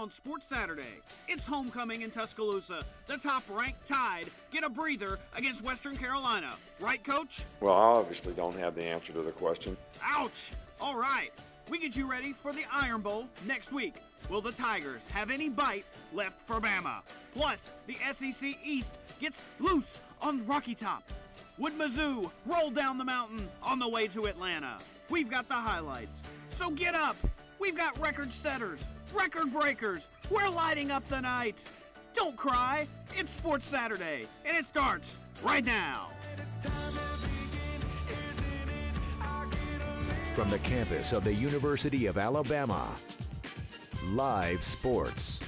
on Sports Saturday. It's homecoming in Tuscaloosa. The top-ranked Tide get a breather against Western Carolina. Right, Coach? Well, I obviously don't have the answer to the question. Ouch! All right. We get you ready for the Iron Bowl next week. Will the Tigers have any bite left for Bama? Plus, the SEC East gets loose on Rocky Top. Would Mizzou roll down the mountain on the way to Atlanta? We've got the highlights. So get up. We've got record setters, record breakers. We're lighting up the night. Don't cry. It's Sports Saturday, and it starts right now. From the campus of the University of Alabama, live sports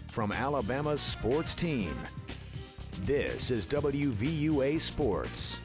from Alabama's sports team. This is WVUA Sports.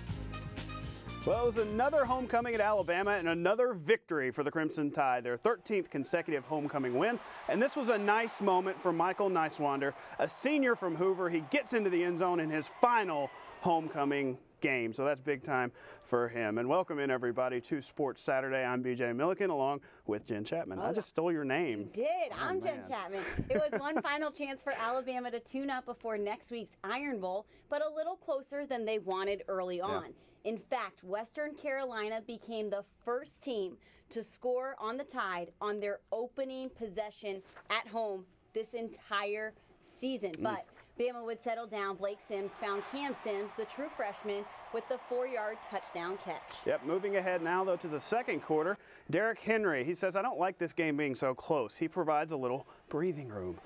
Well, it was another homecoming at Alabama and another victory for the Crimson Tide, their 13th consecutive homecoming win. And this was a nice moment for Michael Niswander, a senior from Hoover. He gets into the end zone in his final homecoming game, so that's big time for him. And welcome in, everybody, to Sports Saturday. I'm BJ Millican along with Jen Chapman. I just stole your name. You did. I'm Jen Chapman. It was one final chance for Alabama to tune up before next week's Iron Bowl, but a little closer than they wanted early on. In fact, Western Carolina became the first team to score on the Tide on their opening possession at home this entire season. But Bama would settle down. Blake Sims found Cam Sims, the true freshman, with the 4-yard touchdown catch. Yep, moving ahead now, though, to the second quarter. Derrick Henry, he says, I don't like this game being so close. He provides a little breathing room.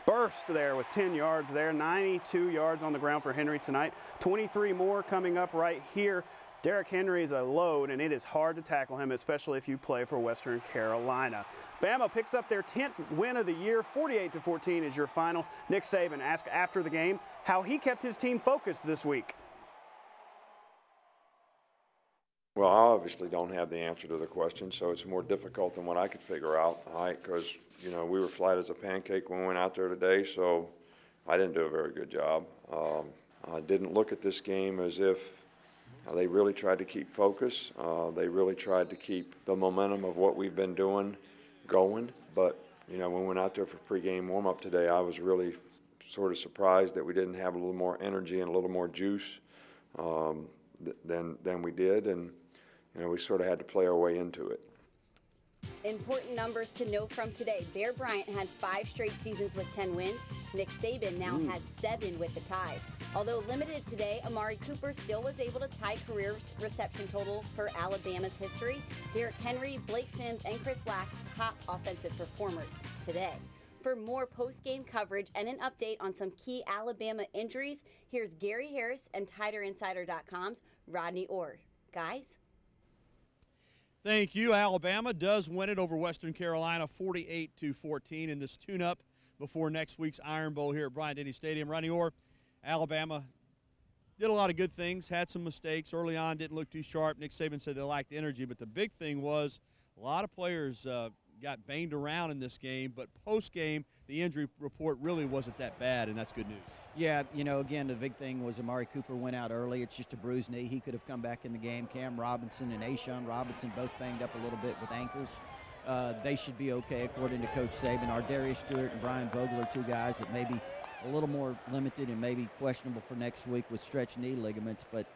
Burst there with 10 yards there, 92 yards on the ground for Henry tonight. 23 more coming up right here. Derrick Henry is a load, and it is hard to tackle him, especially if you play for Western Carolina. Bama picks up their 10th win of the year. 48-14 is your final. Nick Saban asked after the game how he kept his team focused this week. Well, I obviously don't have the answer to the question, so it's more difficult than what I could figure out, because, you know, we were flat as a pancake when we went out there today, so I didn't do a very good job. I didn't look at this game as if they really tried to keep focus. They really tried to keep the momentum of what we've been doing going. But, you know, when we went out there for pregame warm-up today, I was really sort of surprised that we didn't have a little more energy and a little more juice than we did. And, you know, we sort of had to play our way into it. Important numbers to note from today. Bear Bryant had 5 straight seasons with 10 wins. Nick Saban now has 7 with the Tide. Although limited today, Amari Cooper still was able to tie career reception total for Alabama's history. Derrick Henry, Blake Sims, and Chris Black, top offensive performers today. For more post-game coverage and an update on some key Alabama injuries, here's Gary Harris and TiderInsider.com's Rodney Orr. Guys? Thank you. Alabama does win it over Western Carolina 48-14 in this tune-up before next week's Iron Bowl here at Bryant-Denny Stadium. Rodney Orr, Alabama did a lot of good things, had some mistakes. Early on, didn't look too sharp. Nick Saban said they lacked energy, but the big thing was a lot of players got banged around in this game, but post-game, the injury report really wasn't that bad, and that's good news. Yeah, you know, again, the big thing was Amari Cooper went out early. It's just a bruised knee. He could have come back in the game. Cam Robinson and Ashawn Robinson both banged up a little bit with ankles. They should be okay, according to Coach Saban. Ardarius Stewart and Brian Vogel are two guys that may be a little more limited and maybe questionable for next week with stretched knee ligaments. But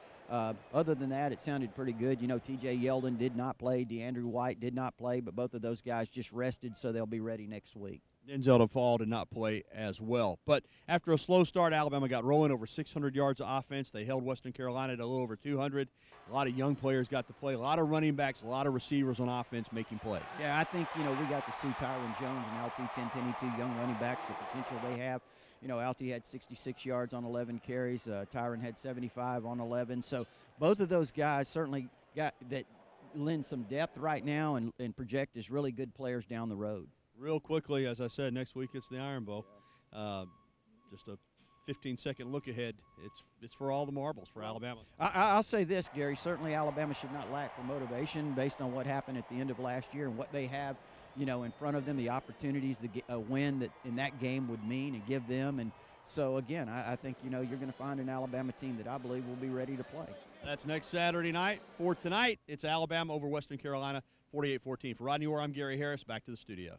other than that, it sounded pretty good. You know, T.J. Yeldon did not play. DeAndre White did not play, but both of those guys just rested, so they'll be ready next week. Denzel DeFall did not play as well. But after a slow start, Alabama got rolling over 600 yards of offense. They held Western Carolina to a little over 200. A lot of young players got to play. A lot of running backs, a lot of receivers on offense making plays. Yeah, I think, you know, we got to see Tyron Jones and Alty Tenpenny, two young running backs, the potential they have. You know, Alty had 66 yards on 11 carries. Tyron had 75 on 11. So both of those guys certainly got that lend some depth right now and project as really good players down the road. Real quickly, as I said, next week it's the Iron Bowl. Just a 15-second look ahead. It's for all the marbles for Alabama. I'll say this, Gary. Certainly Alabama should not lack for motivation based on what happened at the end of last year and what they have, you know, in front of them, the opportunities that a win that in that game would mean and give them. And so, again, I think, you know, you're going to find an Alabama team that I believe will be ready to play. That's next Saturday night. For tonight, it's Alabama over Western Carolina, 48-14. For Rodney Orr, I'm Gary Harris. Back to the studio.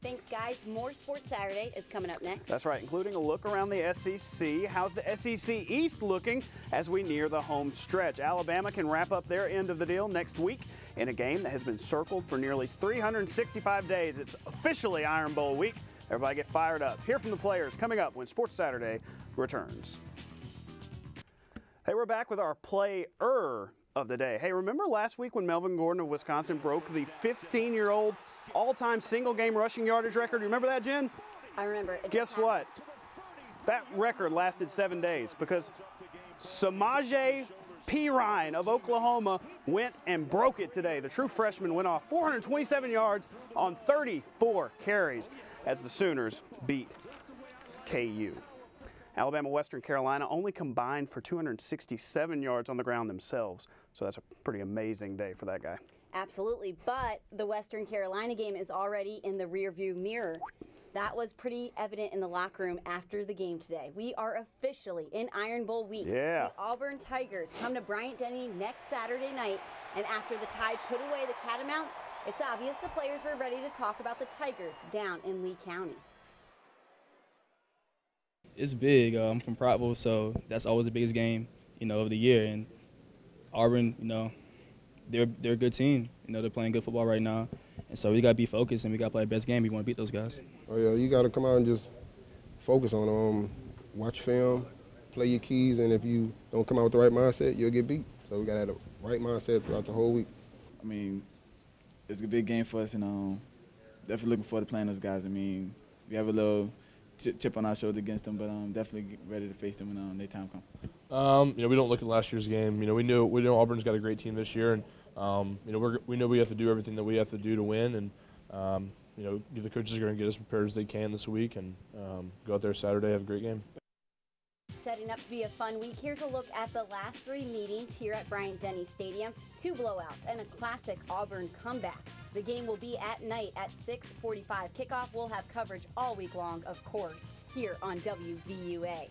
Thanks, guys. More Sports Saturday is coming up next. That's right, including a look around the SEC. How's the SEC East looking as we near the home stretch? Alabama can wrap up their end of the deal next week in a game that has been circled for nearly 365 days. It's officially Iron Bowl week. Everybody get fired up. Hear from the players coming up when Sports Saturday returns. Hey, we're back with our player of the day. Hey, remember last week when Melvin Gordon of Wisconsin broke the 15-year-old all-time single-game rushing yardage record? You remember that, Jen? I remember. Guess what? That record lasted 7 days because Samaje Perine of Oklahoma went and broke it today. The true freshman went off 427 yards on 34 carries as the Sooners beat KU. Alabama, Western Carolina only combined for 267 yards on the ground themselves. So that's a pretty amazing day for that guy. Absolutely, but the Western Carolina game is already in the rearview mirror. That was pretty evident in the locker room after the game today. We are officially in Iron Bowl week. Yeah. The Auburn Tigers come to Bryant-Denny next Saturday night, and after the Tide put away the Catamounts, it's obvious the players were ready to talk about the Tigers down in Lee County. It's big. I'm from Prattville, so that's always the biggest game, of the year. And Auburn, they're a good team. They're playing good football right now. And so we got to be focused and we got to play our best game. We want to beat those guys. Oh, yeah, you got to come out and just focus on them. Watch film, play your keys, and if you don't come out with the right mindset, you'll get beat. So we got to have the right mindset throughout the whole week. I mean, it's a big game for us, and definitely looking forward to playing those guys. I mean, we have a little chip on our shoulder against them, but definitely ready to face them when their time comes. We don't look at last year's game. We know Auburn's got a great team this year, and we know we have to do everything that we have to do to win, and the coaches are going to get as prepared as they can this week, and go out there Saturday, have a great game. Setting up to be a fun week. Here's a look at the last 3 meetings here at Bryant-Denny Stadium. 2 blowouts and a classic Auburn comeback. The game will be at night at 6:45 kickoff. We'll have coverage all week long, of course, here on WVUA.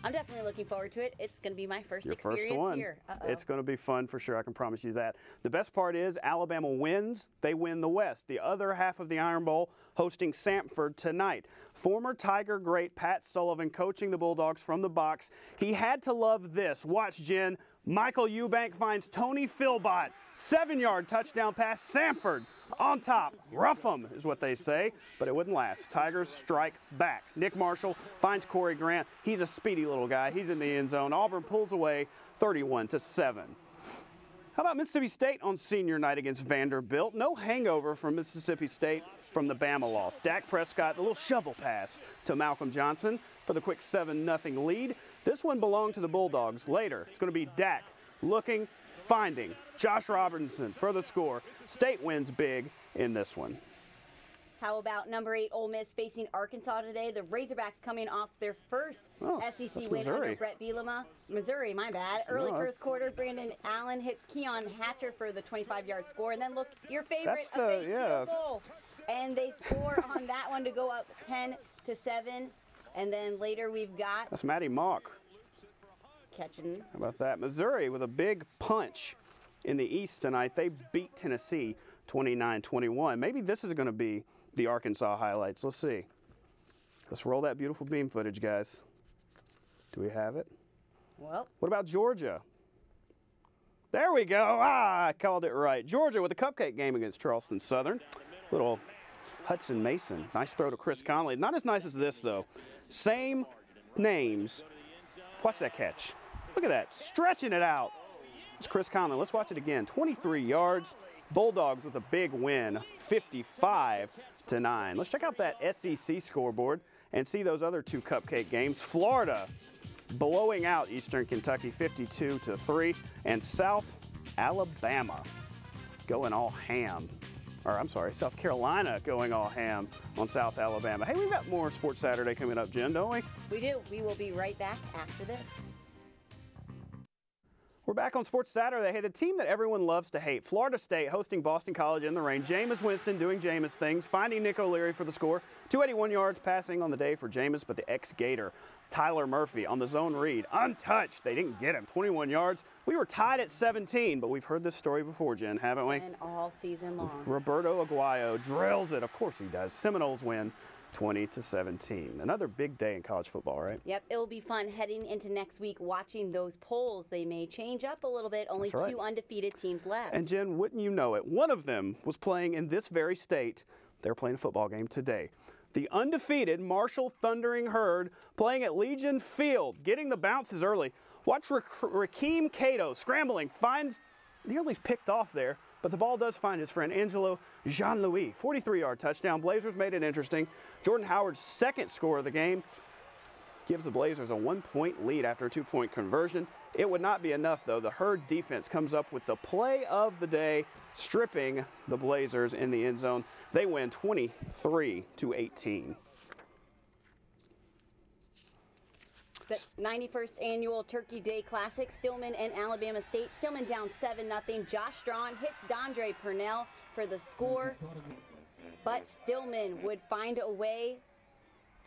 I'm definitely looking forward to it. It's going to be my first experience here. It's going to be fun for sure. I can promise you that. The best part is Alabama wins. They win the West. The other half of the Iron Bowl hosting Sanford tonight. Former Tiger great Pat Sullivan coaching the Bulldogs from the box. He had to love this. Watch, Jen. Michael Eubank finds Tony Philbott. 7-yard touchdown pass. Sanford on top. Rough 'em is what they say, but it wouldn't last. Tigers strike back. Nick Marshall finds Corey Grant. He's a speedy little guy. He's in the end zone. Auburn pulls away 31-7. How about Mississippi State on senior night against Vanderbilt? No hangover from Mississippi State from the Bama loss. Dak Prescott, a little shovel pass to Malcolm Johnson for the quick 7-0 lead. This one belonged to the Bulldogs. Later, it's going to be Dak looking, finding Josh Robinson for the score. State wins big in this one. How about number 8 Ole Miss facing Arkansas today? The Razorbacks coming off their first SEC win under Brett Bielema. Missouri, my bad. Early first quarter, Brandon Allen hits Keon Hatcher for the 25-yard score. And then look, your favorite, a fake field goal. And they score on that one to go up 10-7. And then later we've got... That's Matty Mock. Catching. How about that? Missouri with a big punch in the East tonight. They beat Tennessee 29-21. Maybe this is going to be the Arkansas highlights. Let's see. Let's roll that beautiful beam footage, guys. Do we have it? Well. What about Georgia? There we go. I called it right. Georgia with a cupcake game against Charleston Southern. Little Hudson Mason. Nice throw to Chris Conley. Not as nice as this, though. Same names. Watch that catch. Look at that. Stretching it out. It's Chris Conley. Let's watch it again. 23 yards. Bulldogs with a big win, 55-9. Let's check out that SEC scoreboard and see those other 2 cupcake games. Florida blowing out Eastern Kentucky 52-3, and South Alabama going all ham. Or I'm sorry, South Carolina going all ham on South Alabama. Hey, we've got more Sports Saturday coming up, Jen, don't we? We do. We will be right back after this. We're back on Sports Saturday. Hey, the team that everyone loves to hate, Florida State hosting Boston College in the rain. Jameis Winston doing Jameis things, finding Nick O'Leary for the score. 281 yards passing on the day for Jameis, but the ex-Gator Tyler Murphy on the zone read, untouched. They didn't get him, 21 yards. We were tied at 17, but we've heard this story before, Jen, haven't we? And all season long. Roberto Aguayo drills it. Of course he does. Seminoles win 20-17. Another big day in college football, right? Yep, it'll be fun heading into next week watching those polls. They may change up a little bit. Only two undefeated teams left. And Jen, wouldn't you know it, one of them was playing in this very state. They're playing a football game today. The undefeated Marshall Thundering Herd playing at Legion Field, getting the bounces early. Watch Rakeem Cato scrambling, finds, nearly picked off there, but the ball does find his friend Angelo Jean-Louis. 43-yard touchdown. Blazers made it interesting. Jordan Howard's second score of the game gives the Blazers a 1-point lead after a 2-point conversion. It would not be enough, though. The Herd defense comes up with the play of the day, stripping the Blazers in the end zone. They win 23-18. The 91st Annual Turkey Day Classic, Stillman and Alabama State. Stillman down 7-0. Josh Strawn hits Dondre Purnell for the score. But Stillman would find a way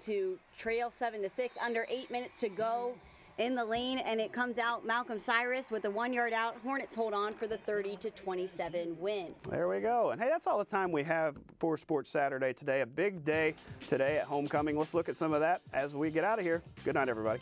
to trail 7-6. Under 8 minutes to go in the lane, and it comes out Malcolm Cyrus with a 1-yard out. Hornets hold on for the 30-27 win. There we go. And hey, that's all the time we have for Sports Saturday today. A big day today at homecoming. Let's look at some of that as we get out of here. Good night, everybody.